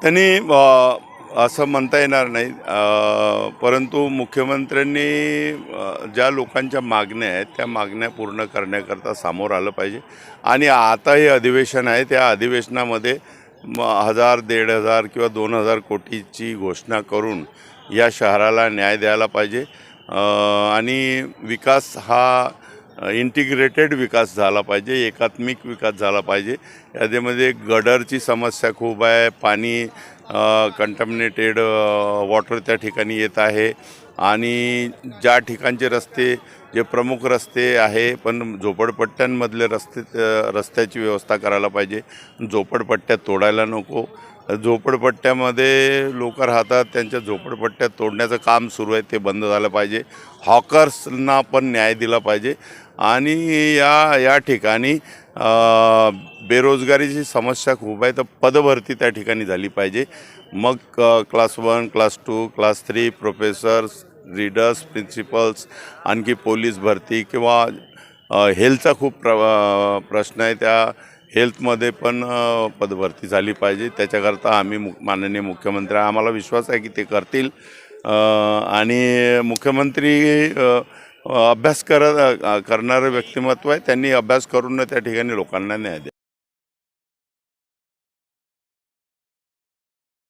त्यांनी असं म्हणता येणार नाही, परंतु मुख्यमंत्र्यांनी ज्या लोकांच्या मागण्या आहेत त्या मागण्या पूर्ण करण्याकरता समोर आलं पाहिजे. आणि आता हे अधिवेशन आहे, त्या अधिवेशनामध्ये 1000, 1500 किंवा 2000 कोटीची घोषणा करून या शहराला न्याय द्यायला पाहिजे. आणि विकास हा इंटिग्रेटेड विकास झाला पाहिजे, एकात्मिक विकास झाला पाहिजे. याच्यामध्ये गडरची समस्या खूप आहे, पाणी कंटॅमिनेटेड वॉटर त्या ठिकाणी येत आहे. आणि ज्या ठिकाणचे रस्ते, जे प्रमुख रस्ते आहे पण झोपडपट्ट्यांमधले रस्त्याची व्यवस्था करायला पाहिजे. झोपडपट्ट्या तोडायला नको. झोपडपट्ट्यामध्ये लोक राहतात, त्यांच्या झोपडपट्ट्या तोडण्याचं काम सुरू आहे, ते बंद झालं पाहिजे. हॉकर्सना पण न्याय दिला पाहिजे. आणि या ठिकाणी बेरोजगारीची समस्या खूप आहे, तर पदभरती त्या ठिकाणी झाली पाहिजे. मग class 1, class 2, class 3, professors, readers, principles, आणखी पोलीस भरती किंवा हेल्थचा खूप प्रश्न आहे, त्या हेल्थमध्ये पण पदभरती झाली पाहिजे. त्याच्याकरता आम्ही माननीय मुख्यमंत्री, आम्हाला विश्वास आहे की ते करतील. आणि मुख्यमंत्री अभ्यास करणारं व्यक्तिमत्व आहे, त्यांनी अभ्यास करून त्या ठिकाणी लोकांना न्याय द्यावा.